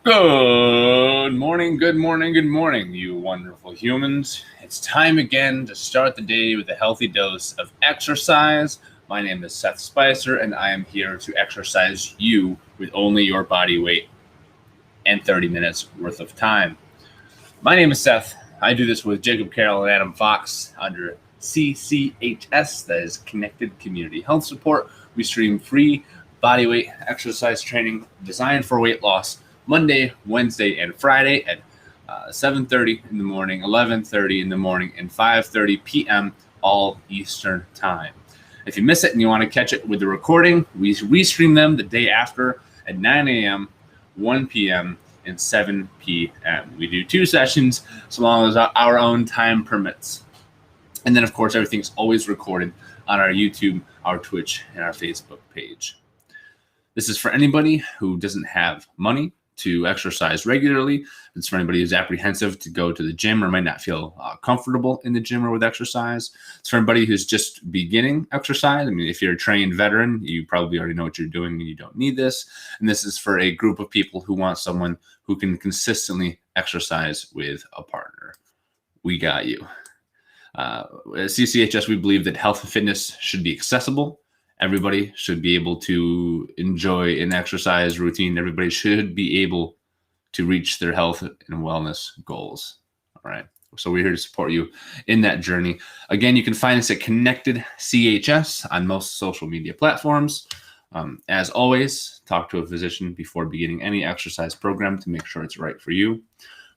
Good morning, you wonderful humans. It's time again to start the day with a healthy dose of exercise. My name is Seth Spicer, and I am here to exercise you with only your body weight and 30 minutes worth of time. My name is Seth. I do this with Jacob Carroll and Adam Fox under CCHS, that is Connected Community Health Support. We stream free bodyweight exercise training designed for weight loss Monday, Wednesday, and Friday at 7:30 in the morning, 11:30 in the morning, and 5:30 p.m. all Eastern time. If you miss it and you want to catch it with the recording, we restream them the day after at 9 a.m., 1 p.m., and 7 p.m. We do 2 sessions so long as our own time permits. And then, of course, everything's always recorded on our YouTube, our Twitch, and our Facebook page. This is for anybody who doesn't have money to exercise regularly. It's for anybody who's apprehensive to go to the gym or might not feel comfortable in the gym or with exercise. It's for anybody who's just beginning exercise. I mean, if you're a trained veteran, you probably already know what you're doing and you don't need this. And this is for a group of people who want someone who can consistently exercise with a partner. We got you. At CCHS, we believe that health and fitness should be accessible. Everybody should be able to enjoy an exercise routine. Everybody should be able to reach their health and wellness goals. All right. So we're here to support you in that journey. Again, you can find us at Connected CHS on most social media platforms. As always, talk to a physician before beginning any exercise program to make sure it's right for you.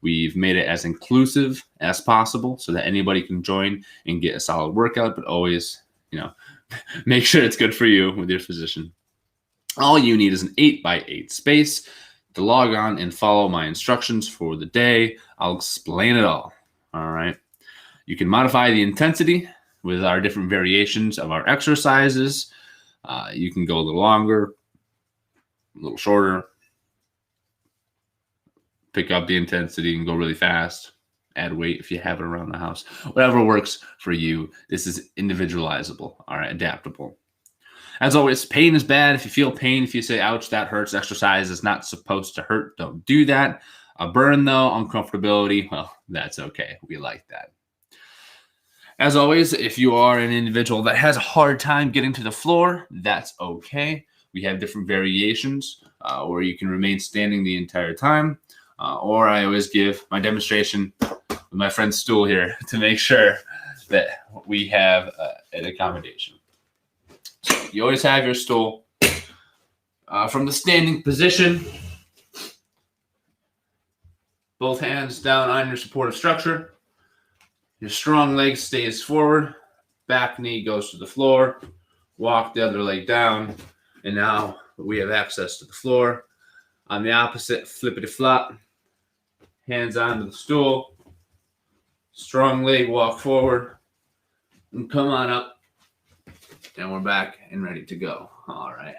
We've made it as inclusive as possible so that anybody can join and get a solid workout, but always, make sure it's good for you with your physician. All you need is an 8x8 space to log on and follow my instructions for the day. I'll explain it all. All right. You can modify the intensity with our different variations of our exercises. You can go a little longer, a little shorter, pick up the intensity and go really fast. Add weight if you have it around the house. Whatever works for you. This is individualizable, all right, adaptable. As always, pain is bad. If you feel pain, if you say, ouch, that hurts, exercise is not supposed to hurt, don't do that. A burn, though, uncomfortability, well, that's okay. We like that. As always, if you are an individual that has a hard time getting to the floor, that's okay. We have different variations where you can remain standing the entire time. Or I always give my demonstration with my friend's stool here to make sure that we have an accommodation. So you always have your stool from the standing position. Both hands down on your supportive structure. Your strong leg stays forward. Back knee goes to the floor. Walk the other leg down. And now we have access to the floor. On the opposite, flippity flop. Hands onto the stool. Strong leg, walk forward. And come on up. And we're back and ready to go. All right.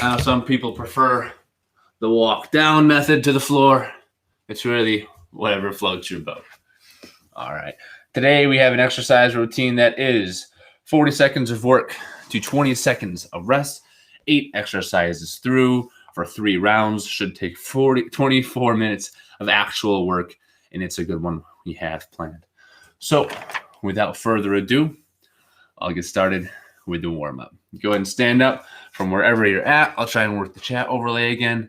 Now, some people prefer the walk down method to the floor. It's really whatever floats your boat. All right. Today, we have an exercise routine that is 40 seconds of work to 20 seconds of rest. 8 exercises through for 3 rounds. Should take 24 minutes of actual work, and it's a good one we have planned. So without further ado, I'll get started with the warm-up. Go ahead and stand up from wherever you're at. I'll try and work the chat overlay again.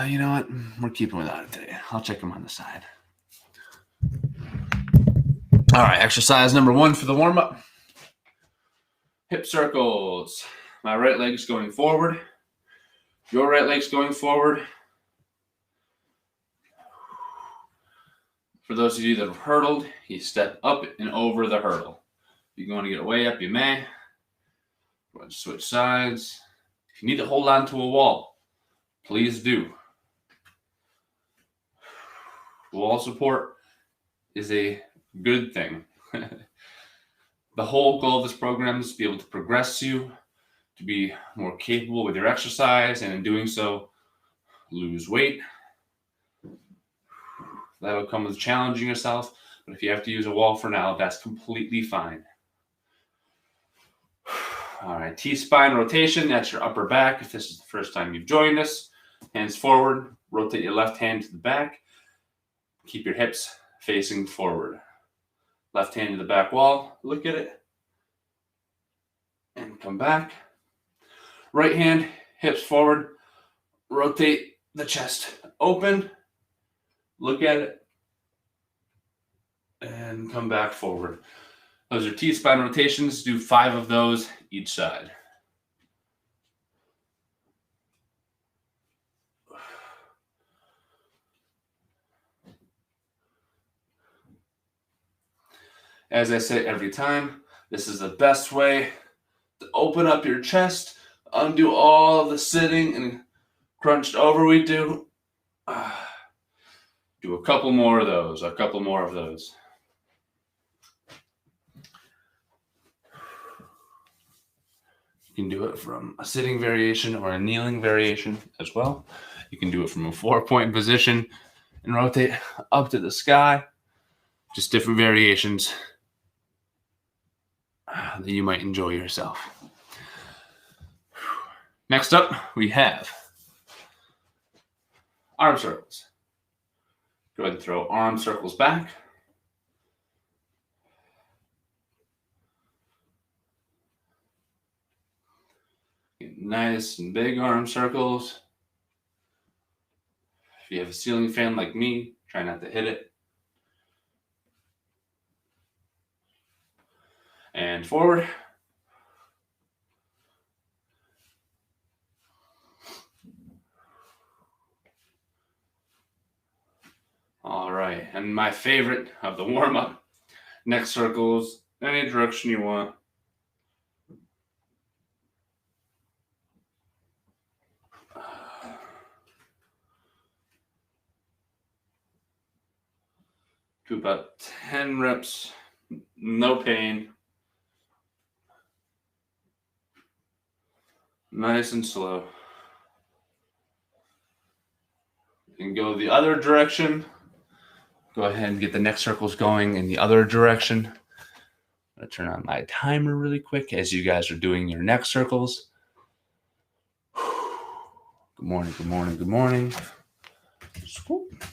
You know what? We're keeping without it today. I'll check them on the side. All right, exercise number 1 for the warm-up. Hip circles. My right leg's going forward. Your right leg's going forward. For those of you that have hurdled, you step up and over the hurdle. If you want to get way up, you may. Go ahead and switch sides. If you need to hold on to a wall, please do. Wall support is a good thing. The whole goal of this program is to be able to progress you, to be more capable with your exercise, and in doing so, lose weight. That will come with challenging yourself, but if you have to use a wall for now, that's completely fine. All right, T-spine rotation. That's your upper back. If this is the first time you've joined us, hands forward. Rotate your left hand to the back. Keep your hips facing forward. Left hand to the back wall. Look at it. And come back. Right hand, hips forward. Rotate the chest open. Look at it. And come back forward. Those are T-spine rotations. Do 5 of those each side. As I say every time, this is the best way to open up your chest, undo all the sitting and crunched over we do. Do a couple more of those, a couple more of those. You can do it from a sitting variation or a kneeling variation as well. You can do it from a 4-point position and rotate up to the sky. Just different variations that you might enjoy yourself. Next up, we have arm circles. Go ahead and throw arm circles back. Get nice and big arm circles. If you have a ceiling fan like me, try not to hit it. And forward. All right, and my favorite of the warm-up, neck circles, any direction you want. Do about 10 reps, no pain. Nice and slow. You can go the other direction. Go ahead and get the neck circles going in the other direction. I'm going to turn on my timer really quick as you guys are doing your neck circles. Good morning, good morning, good morning. Swoop.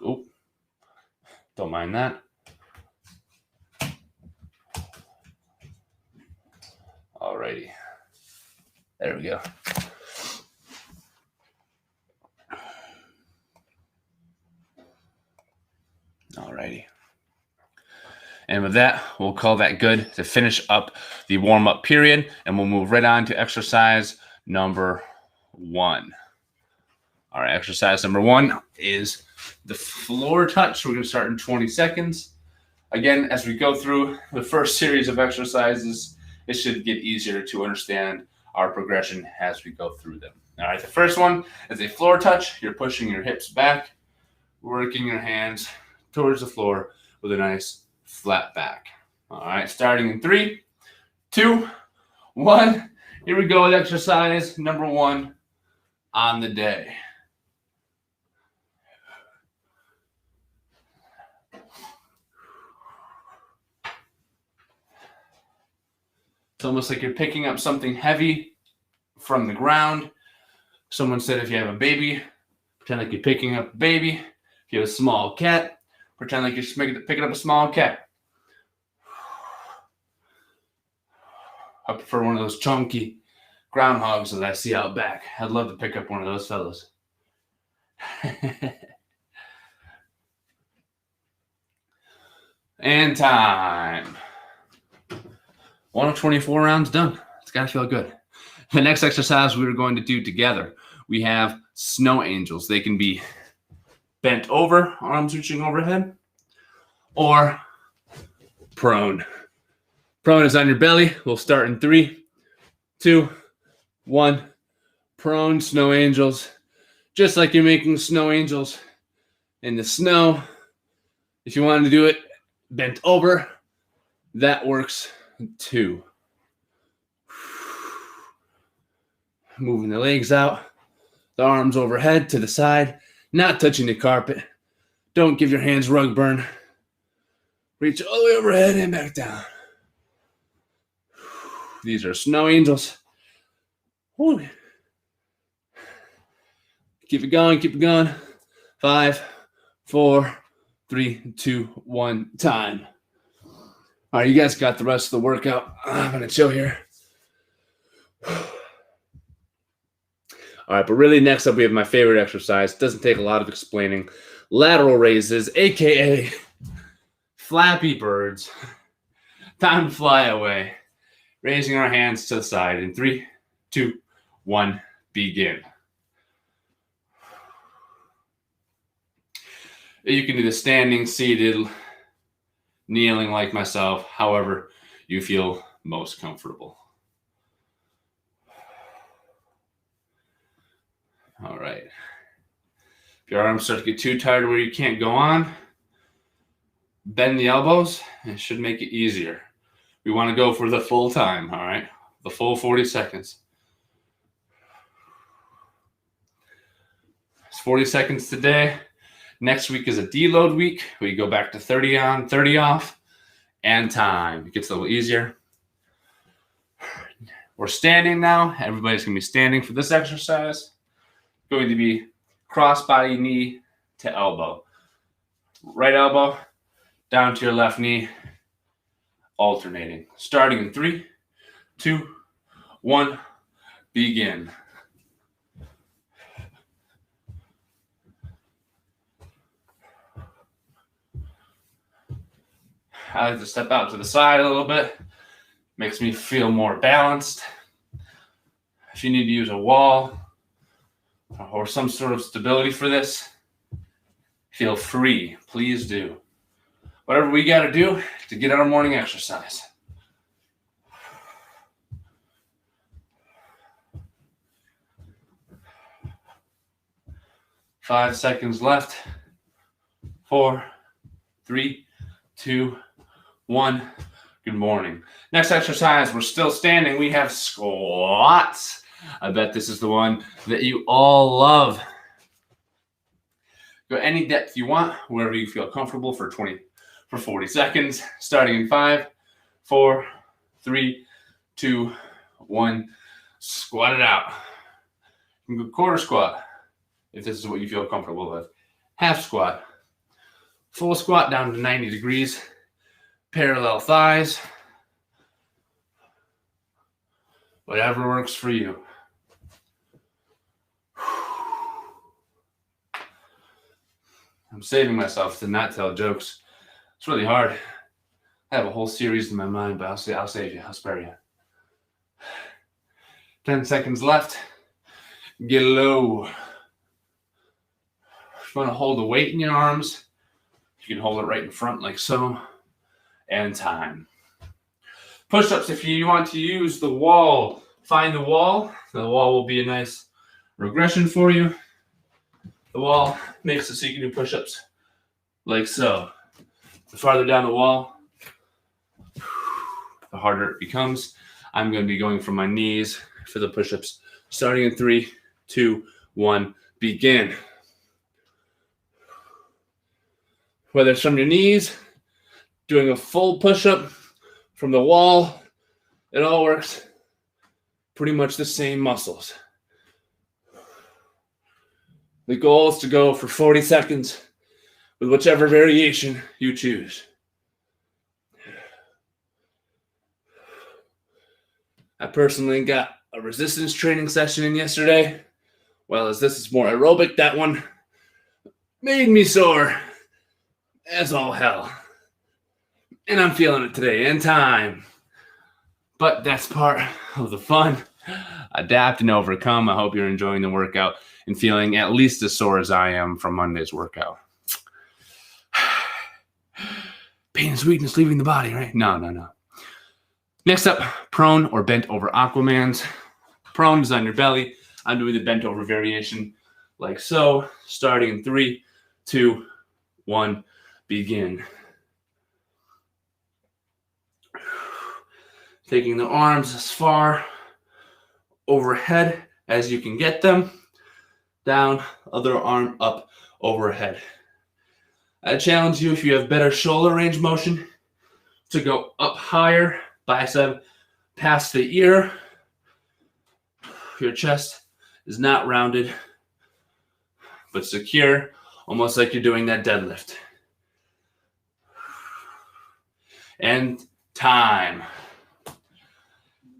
Oh, don't mind that. Alrighty. There we go. Alrighty. And with that, we'll call that good to finish up the warm-up period, and we'll move right on to exercise number 1. All right, exercise number 1 is the floor touch. We're going to start in 20 seconds. Again, as we go through the first series of exercises, it should get easier to understand our progression as we go through them. All right, the first one is a floor touch. You're pushing your hips back, working your hands towards the floor with a nice flat back. All right, starting in 3, 2, 1. Here we go with exercise number 1 on the day. It's almost like you're picking up something heavy from the ground. Someone said if you have a baby, pretend like you're picking up a baby. If you have a small cat, pretend like you're picking up a small cat. I prefer one of those chunky groundhogs that I see out back. I'd love to pick up one of those fellas. And time. 1 of 24 rounds done. It's got to feel good. The next exercise we're going to do together, we have snow angels. They can be bent over, arms reaching overhead, or prone. Prone is on your belly. We'll start in 3, 2, 1. Prone snow angels. Just like you're making snow angels in the snow. If you want to do it bent over, that works too. Moving the legs out, the arms overhead to the side, not touching the carpet. Don't give your hands rug burn. Reach all the way overhead and back down. These are snow angels. Whew. Keep it going, keep it going. 5, 4, 3, 2, 1, time. All right, you guys got the rest of the workout. I'm going to chill here. All right, but really next up we have my favorite exercise. Doesn't take a lot of explaining. Lateral raises, a.k.a. Flappy Birds. Time to fly away. Raising our hands to the side in 3, 2, 1, begin. You can do the standing, seated, kneeling like myself, however you feel most comfortable. All right. If your arms start to get too tired where you can't go on, bend the elbows. It should make it easier. We want to go for the full time, all right? The full 40 seconds. It's 40 seconds today. Next week is a deload week. We go back to 30 on, 30 off, and time. It gets a little easier. We're standing now. Everybody's going to be standing for this exercise. Going to be cross-body knee to elbow. Right elbow down to your left knee, alternating. Starting in 3, 2, 1, begin. I like to step out to the side a little bit. Makes me feel more balanced. If you need to use a wall or some sort of stability for this, feel free. Please do. Whatever we got to do to get our morning exercise. Five seconds left. 4, 3, 2, 1. Good morning. Next exercise, we're still standing. We have squats. I bet this is the one that you all love. Go any depth you want, wherever you feel comfortable for 40 seconds. Starting in 5, 4, 3, 2, 1. Squat it out. You can go quarter squat if this is what you feel comfortable with. Half squat. Full squat down to 90 degrees. Parallel thighs. Whatever works for you. I'm saving myself to not tell jokes. It's really hard. I have a whole series in my mind, but I'll save you. I'll spare you. 10 seconds left. Get low. If you want to hold a weight in your arms, you can hold it right in front like so. And time. Push-ups, if you want to use the wall, find the wall. The wall will be a nice regression for you. The wall makes it so you can do push-ups like so. The farther down the wall, the harder it becomes. I'm going to be going from my knees for the push-ups. Starting in 3, 2, 1, begin. Whether it's from your knees, doing a full push-up from the wall, it all works. Pretty much the same muscles. The goal is to go for 40 seconds with whichever variation you choose. I personally got a resistance training session in yesterday. Well, as this is more aerobic, that one made me sore as all hell. And I'm feeling it today, and time. But that's part of the fun. Adapt and overcome. I hope you're enjoying the workout and feeling at least as sore as I am from Monday's workout. Pain and sweetness leaving the body, right? No. Next up, prone or bent over Aquamans. Prone is on your belly. I'm doing the bent over variation like so. Starting in 3, 2, 1, begin. Taking the arms as far overhead as you can get them. Down, other arm up overhead. I challenge you, if you have better shoulder range motion, to go up higher, bicep past the ear. Your chest is not rounded, but secure, almost like you're doing that deadlift. And time.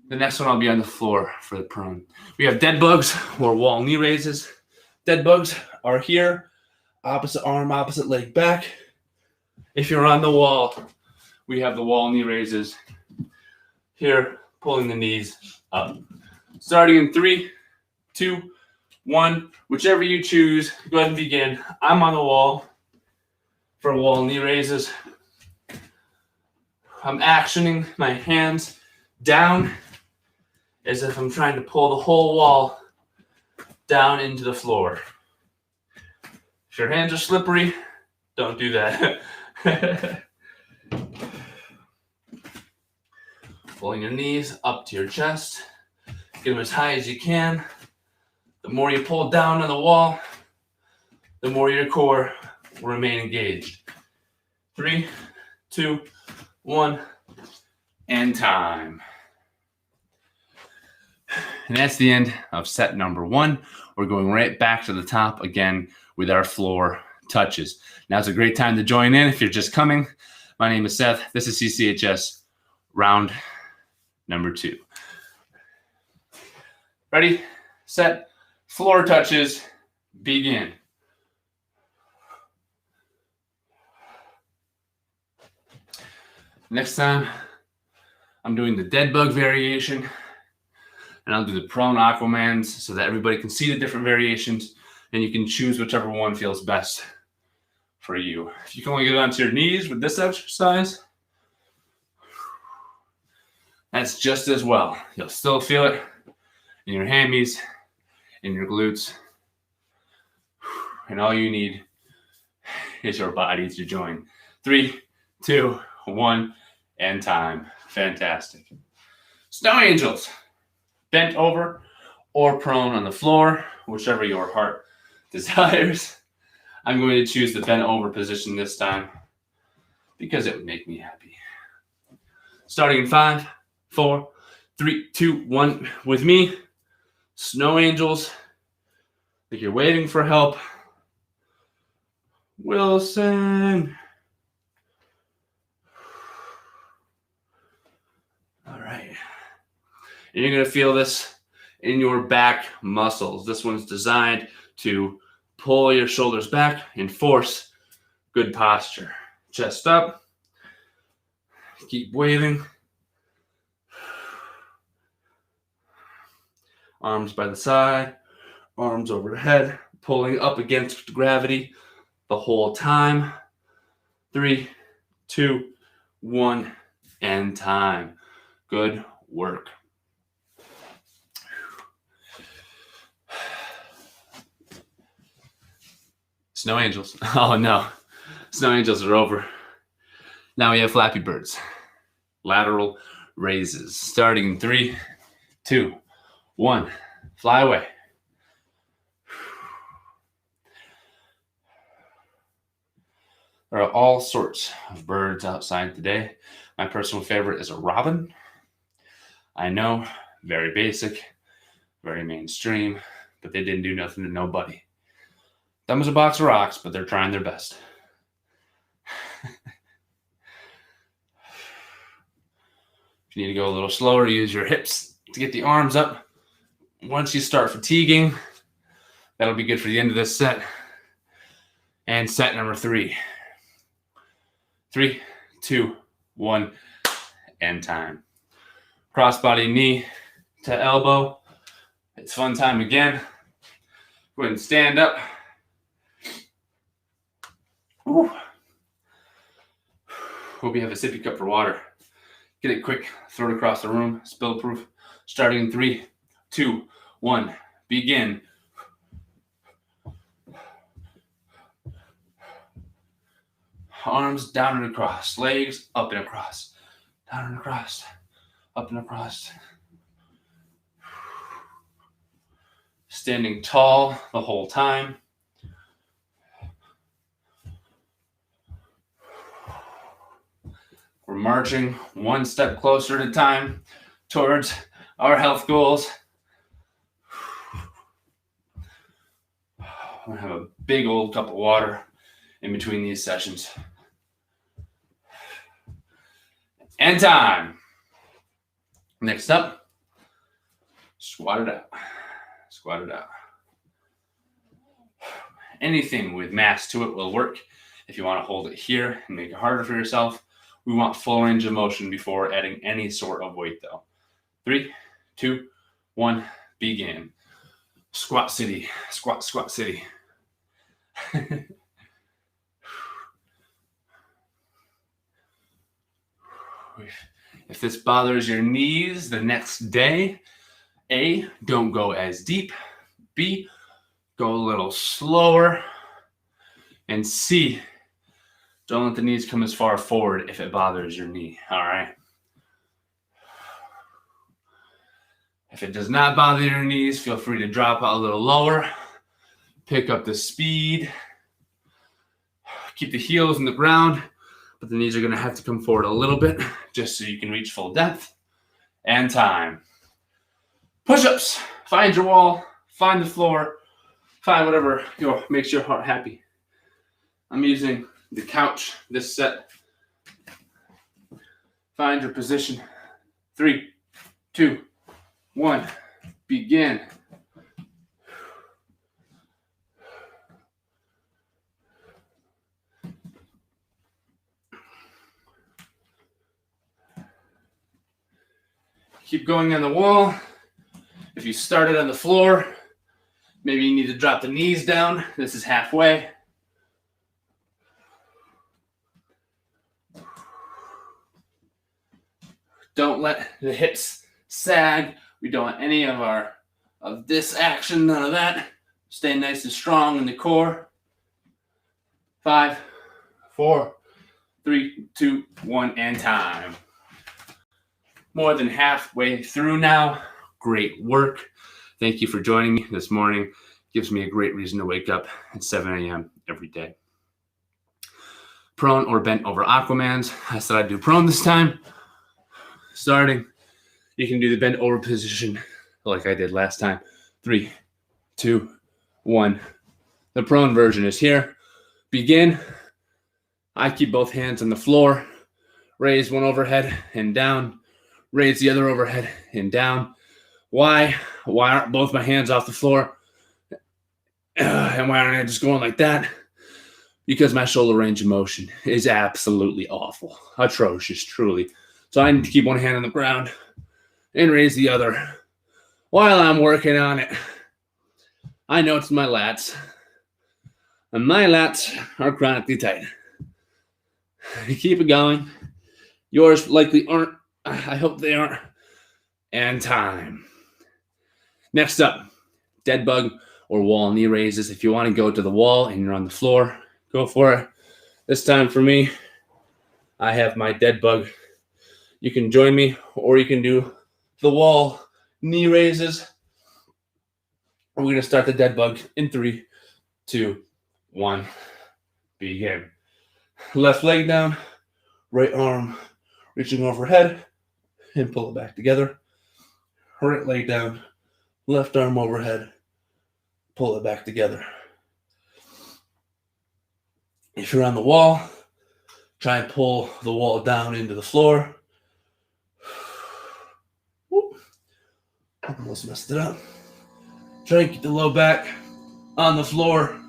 The next one I'll be on the floor for the prone. We have dead bugs or wall knee raises. Dead bugs are here, opposite arm, opposite leg back. If you're on the wall, we have the wall knee raises. Here, pulling the knees up. Starting in 3, 2, 1, whichever you choose, go ahead and begin. I'm on the wall for wall knee raises. I'm actioning my hands down as if I'm trying to pull the whole wall down into the floor. If your hands are slippery, don't do that. Pulling your knees up to your chest. Get them as high as you can. The more you pull down on the wall, the more your core will remain engaged. 3, 2, 1, and time. And that's the end of set number 1. We're going right back to the top again with our floor touches. Now it's a great time to join in if you're just coming. My name is Seth. This is CCHS round number 2. Ready, set, floor touches, begin. Next time, I'm doing the dead bug variation, and I'll do the prone Aquamans so that everybody can see the different variations, and you can choose whichever one feels best for you. If you can only get onto your knees with this exercise, that's just as well. You'll still feel it in your hammies, in your glutes, and all you need is your body to join. 3, 2, 1, and time. Fantastic. Snow angels, bent over or prone on the floor, whichever your heart desires. I'm going to choose the bent over position this time because it would make me happy. Starting in 5, 4, 3, 2, 1 with me. Snow angels, like you're waiting for help. Wilson. All right. And you're going to feel this in your back muscles. This one's designed to pull your shoulders back and force good posture. Chest up. Keep waving. Arms by the side, arms overhead, pulling up against gravity the whole time. 3, 2, 1, and time. Good work. Snow angels. Oh no, snow angels are over. Now we have Flappy Birds. Lateral raises. Starting in 3, 2, 1. Fly away. There are all sorts of birds outside today. My personal favorite is a robin. I know, very basic, very mainstream, but they didn't do nothing to nobody. Them was a box of rocks, but they're trying their best. If you need to go a little slower, use your hips to get the arms up. Once you start fatiguing, that'll be good for the end of this set. And set number 3. 3, 2, 1, and time. Crossbody knee to elbow. It's fun time again. Go ahead and stand up. Woo. Hope you have a sippy cup for water. Get it quick, throw it across the room, spill proof. Starting in 3, 2, 1, begin. Arms down and across, legs up and across, down and across, up and across. Standing tall the whole time. We're marching one step closer at a time towards our health goals. I'm gonna have a big old cup of water in between these sessions. And time. Next up, squat it out. Squat it out. Anything with mass to it will work. If you want to hold it here and make it harder for yourself, we want full range of motion before adding any sort of weight though. 3, 2, 1, begin. Squat city, squat, squat city. If this bothers your knees the next day, A, don't go as deep. B, go a little slower. And C, don't let the knees come as far forward if it bothers your knee, all right? If it does not bother your knees, feel free to drop out a little lower. Pick up the speed. Keep the heels in the ground, but the knees are gonna have to come forward a little bit just so you can reach full depth. And time. Push-ups. Find your wall, find the floor, find whatever makes your heart happy. I'm using the couch this set. Find your position. 3, 2, 1, begin. Keep going on the wall. If you started on the floor, maybe you need to drop the knees down. This is halfway. Don't let the hips sag. We don't want any of this action, none of that. Stay nice and strong in the core. 5, 4, 3, 2, 1, and time. More than halfway through now. Great work. Thank you for joining me this morning. Gives me a great reason to wake up at 7 a.m. every day. Prone or bent over Aquamans. I said I'd do prone this time. Starting, you can do the bent over position like I did last time. 3, 2, 1. The prone version is here. Begin. I keep both hands on the floor. Raise one overhead and down. Raise the other overhead and down. Why? Why aren't both my hands off the floor? And why aren't I just going like that? Because my shoulder range of motion is absolutely awful. Atrocious, truly. So I need to keep one hand on the ground and raise the other while I'm working on it. I know it's my lats. And my lats are chronically tight. Keep it going. Yours likely aren't. I hope they aren't. And time. Next up, dead bug or wall knee raises. If you want to go to the wall and you're on the floor, go for it. This time for me, I have my dead bug. You can join me, or you can do the wall knee raises. We're going to start the dead bug in 3, 2, 1. Begin. Left leg down, right arm reaching overhead, and pull it back together. Right leg down, left arm overhead, pull it back together. If you're on the wall, try and pull the wall down into the floor. Almost messed it up. Try and keep the low back on the floor.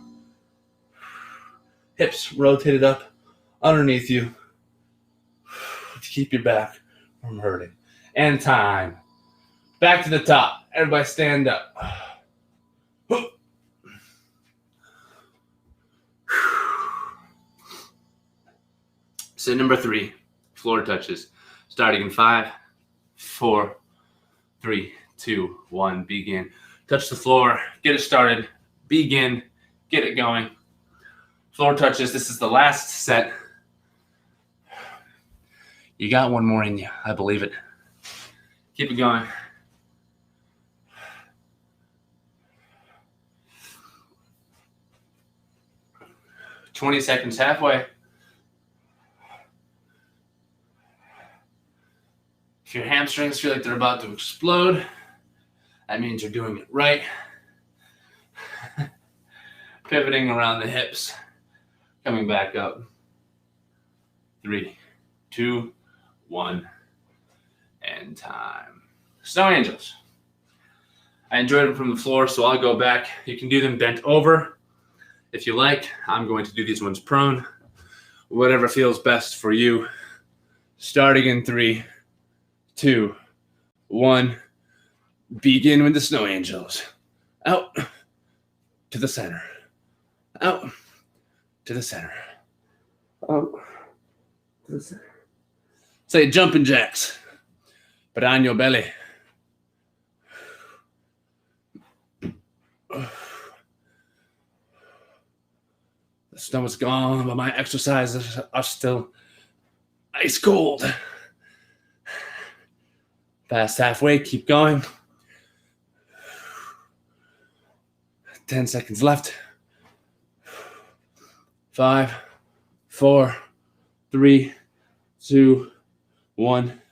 Hips rotated up underneath you to keep your back from hurting. And time. Back to the top. Everybody stand up. Set number 3, floor touches. Starting in 5, 4, 3, 2, 1, begin. Touch the floor, get it started, begin, get it going. Floor touches, this is the last set. You got one more in you, I believe it. Keep it going. "20 seconds halfway. If your hamstrings feel like they're about to explode, that means you're doing it right. Pivoting around the hips, coming back up. 3, 2, 1, and time. Snow angels. I enjoyed them from the floor, so I'll go back. You can do them bent over if you like. I'm going to do these ones prone. Whatever feels best for you. Starting in 3, 2, 1. Begin with the snow angels. Out to the center. Out to the center. Out to the center. Say jumping jacks, but on your belly. The snow is gone, but my exercises are still ice cold. Past halfway, keep going. 10 seconds left. 5, 4, 3, 2, 1,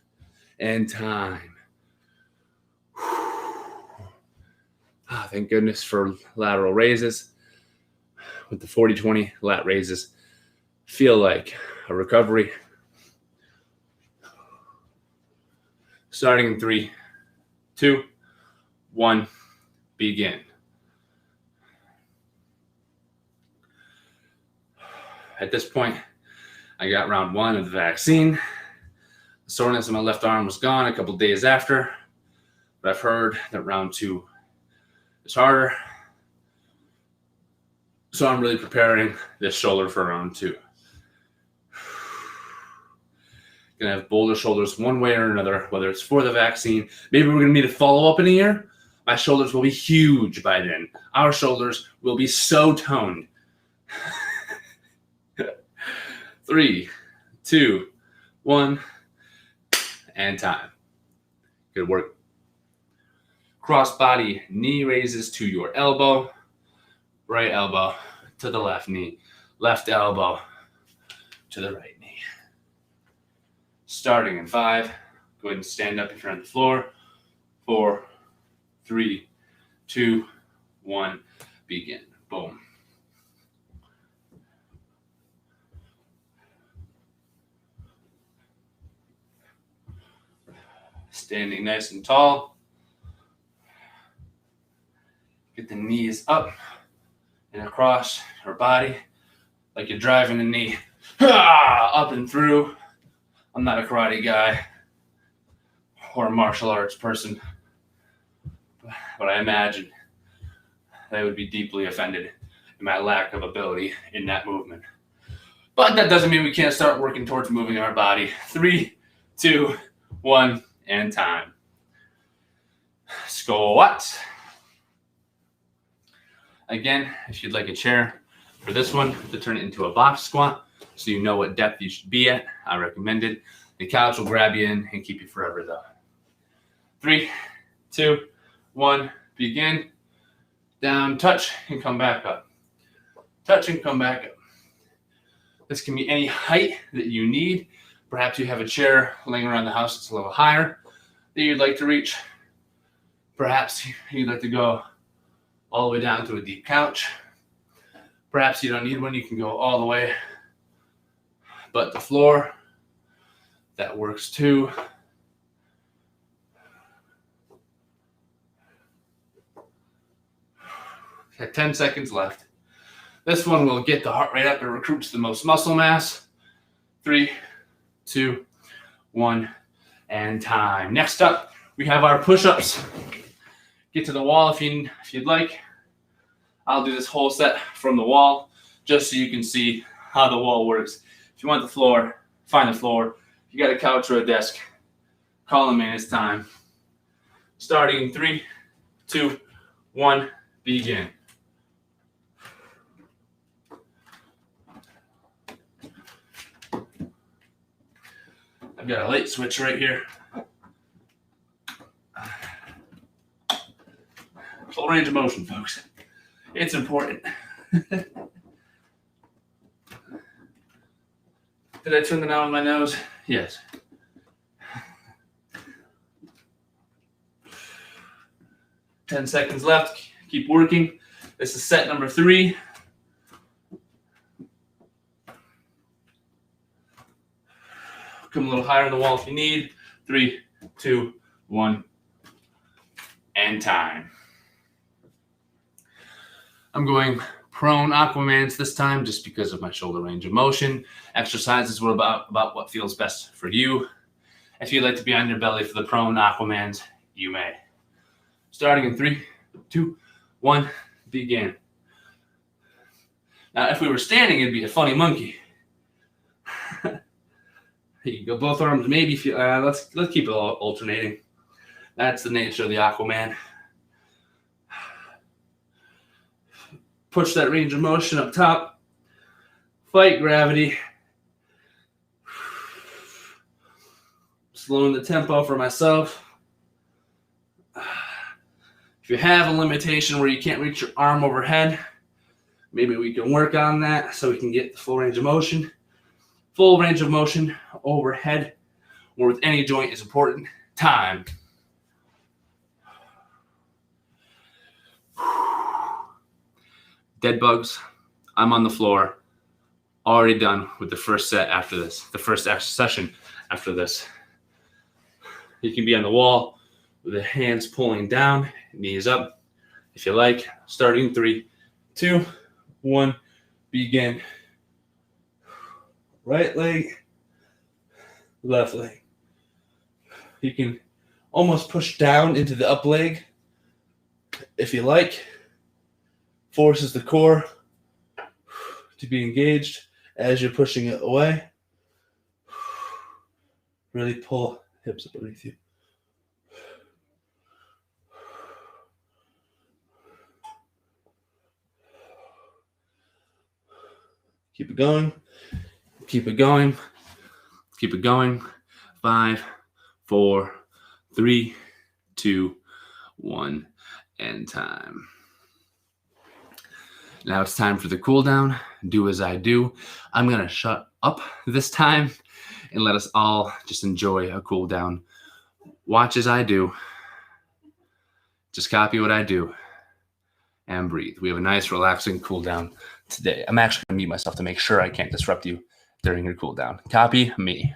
and time. Thank goodness for lateral raises. With the 40-20 lat raises, feel like a recovery. Starting in 3, 2, 1, begin. At this point, I got round 1 of the vaccine. The soreness in my left arm was gone a couple days after, but I've heard that round 2 is harder. So I'm really preparing this shoulder for round 2. Gonna have bolder shoulders one way or another, whether it's for the vaccine. Maybe we're gonna need a follow-up in a year. My shoulders will be huge by then. Our shoulders will be so toned. 3, 2, 1, and time. Good work. Cross body knee raises to your elbow. Right elbow to the left knee. Left elbow to the right knee. Starting in 5. Go ahead and stand up if you're on the floor. 4, 3, 2, 1. Begin. Boom. Standing nice and tall. Get the knees up and across your body like you're driving the knee up and through. I'm not a karate guy or a martial arts person, but I imagine they would be deeply offended in my lack of ability in that movement. But that doesn't mean we can't start working towards moving our body. 3, 2, 1, and time. Squats. Again, if you'd like a chair for this one, to turn it into a box squat so you know what depth you should be at, I recommend it. The couch will grab you in and keep you forever though. 3, 2, 1, begin. Down, touch, and come back up. Touch and come back up. This can be any height that you need. Perhaps you have a chair laying around the house that's a little higher that you'd like to reach. Perhaps you'd like to go all the way down to a deep couch. Perhaps you don't need one, you can go all the way. But the floor, that works too. Got 10 seconds left. This one will get the heart rate up and recruits the most muscle mass. 3, 2, 1, and time. Next up, we have our push-ups. Get to the wall if you'd like. I'll do this whole set from the wall just so you can see how the wall works. If you want the floor, find the floor. If you got a couch or a desk, call them in, it's time. Starting in 3, 2, 1, begin. I've got a light switch right here. Full range of motion, folks. It's important. Did I turn the knob on my nose? Yes. 10 seconds left. Keep working. This is set number 3. Come a little higher on the wall if you need. 3, 2, 1, and time. I'm going prone Aquamans this time just because of my shoulder range of motion. Exercises were about what feels best for you. If you'd like to be on your belly for the prone Aquamans, you may. Starting in 3, 2, 1, begin. Now, if we were standing, it'd be a funny monkey. Here you go, both arms. Maybe if you, let's keep it all alternating. That's the nature of the Aquaman. Push that range of motion up top. Fight gravity. Slowing the tempo for myself. If you have a limitation where you can't reach your arm overhead, maybe we can work on that so we can get the full range of motion. Full range of motion overhead or with any joint is important. Time. Dead bugs. I'm on the floor. Already done with the first set after this. The first session after this. You can be on the wall with the hands pulling down, knees up. If you like, starting 3, 2, 1, begin. Right leg, left leg. You can almost push down into the up leg if you like. Forces the core to be engaged as you're pushing it away. Really pull hips up underneath you. Keep it going. Keep it going. Keep it going. 5, 4, 3, 2, 1, and time. Now it's time for the cool down. Do as I do. I'm going to shut up this time and let us all just enjoy a cool down. Watch as I do. Just copy what I do and breathe. We have a nice relaxing cool down today. I'm actually going to mute myself to make sure I can't disrupt you during your cool down. Copy me.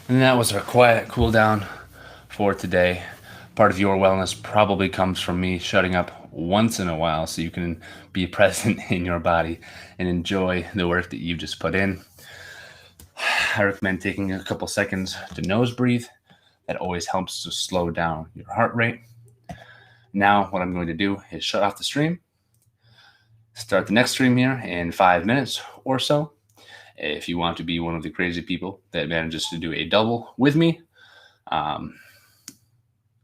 And that was our quiet cool down for today. Part of your wellness probably comes from me shutting up once in a while so you can be present in your body and enjoy the work that you've just put in. I recommend taking a couple seconds to nose breathe. That always helps to slow down your heart rate. Now what I'm going to do is shut off the stream. Start the next stream here in 5 minutes or so. If you want to be one of the crazy people that manages to do a double with me,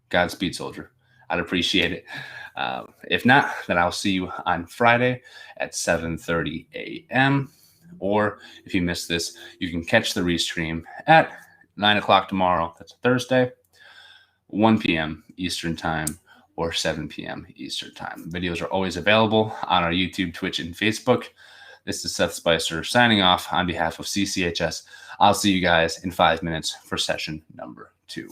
Godspeed, soldier. I'd appreciate it. If not, then I'll see you on Friday at 7:30 a.m. Or if you missed this, you can catch the restream at 9 o'clock tomorrow. That's Thursday, 1 p.m. Eastern Time or 7 p.m. Eastern Time. Videos are always available on our YouTube, Twitch, and Facebook. This is Seth Spicer signing off on behalf of CCHS. I'll see you guys in 5 minutes for session number 2.